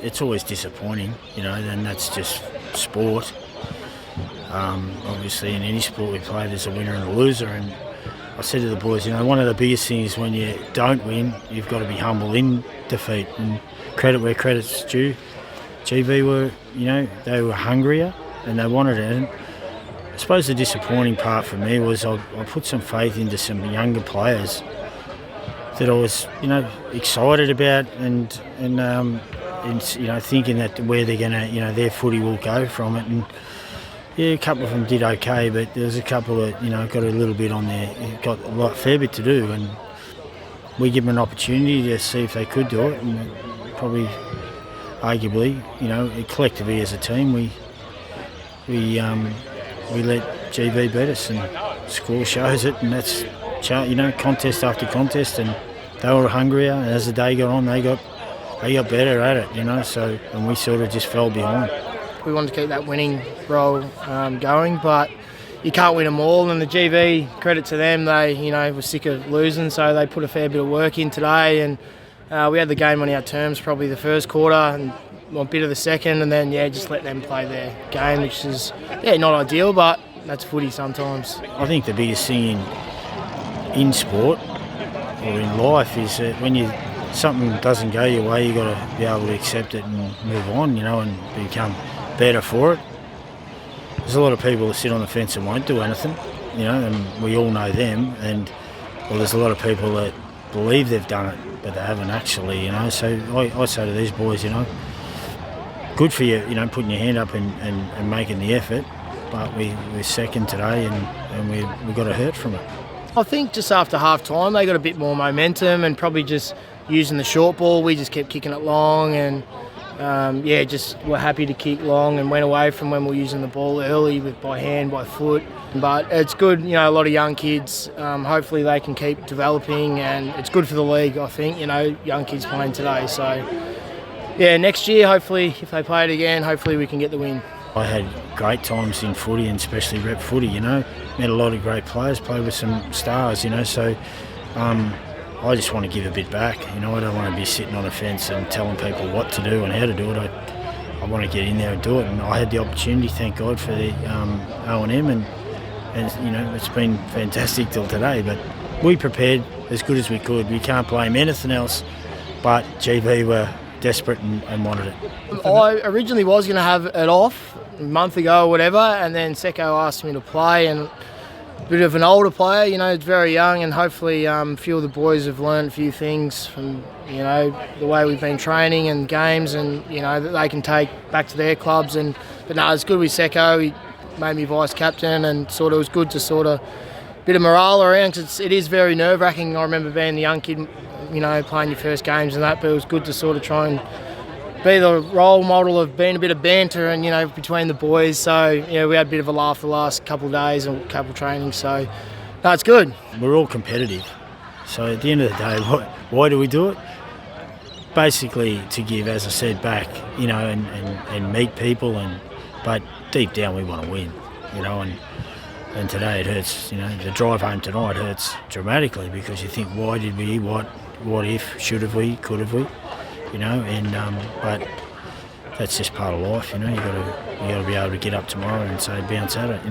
It's always disappointing, and that's just sport. Obviously, in any sport we play, there's a winner and a loser. And I said to the boys, one of the biggest things when you don't win, you've got to be humble in defeat and credit where credit's due. GB were, they were hungrier and they wanted it. And I suppose the disappointing part for me was I put some faith into some younger players that I was, excited about and thinking that where they're going to, their footy will go from it. And yeah, a couple of them did okay, but there was a couple that, got a little bit on there, got a fair bit to do, and we give them an opportunity to see if they could do it. And probably, arguably, collectively as a team, we let GB beat us, and score shows it, and that's contest after contest, and they were hungrier. And as the day got on, they got better at it, So and we sort of just fell behind. We wanted to keep that winning role going, but you can't win them all. And the GB, credit to them, they were sick of losing, so they put a fair bit of work in today. And we had the game on our terms, probably the first quarter and a bit of the second, and then just let them play their game, which is not ideal, but that's footy sometimes. I think the biggest thing in sport or in life is that when something doesn't go your way, you got to be able to accept it and move on, and become better for it. There's a lot of people that sit on the fence and won't do anything, and we all know them. And there's a lot of people that believe they've done it, but they haven't actually, So I say to these boys, good for you, putting your hand up and making the effort. But we're second today, and we got a hurt from it. I think just after half time, they got a bit more momentum and probably just using the short ball. We just kept kicking it long and. Just were happy to kick long and went away from when we were using the ball early by hand, by foot. But it's good, a lot of young kids. Hopefully they can keep developing, and it's good for the league, I think, young kids playing today. So, next year, hopefully, if they play it again, hopefully we can get the win. I had great times in footy, and especially rep footy, Met a lot of great players, played with some stars, so... I just want to give a bit back. I don't want to be sitting on a fence and telling people what to do and how to do it. I want to get in there and do it. And I had the opportunity, thank God, for the O&M, and it's been fantastic till today. But we prepared as good as we could. We can't blame anything else, but GB were desperate and wanted it. I originally was going to have it off a month ago or whatever, and then Secco asked me to play, and bit of an older player, it's very young, and hopefully a few of the boys have learned a few things from, the way we've been training and games, and, that they can take back to their clubs. But no, it's good with Secco. He made me vice-captain, and it was good to bit of morale around, because it is very nerve-wracking. I remember being a young kid, playing your first games and that, but it was good to try and be the role model of being a bit of banter and, between the boys. So, we had a bit of a laugh the last couple of days and a couple of trainings. So, no, it's good. We're all competitive. So at the end of the day, why do we do it? Basically to give, as I said, back, and meet people. But deep down we want to win, and today it hurts. The drive home tonight hurts dramatically, because you think, why did we? What if? Should have we? Could have we? But that's just part of life, you got to be able to get up tomorrow and say bounce at it,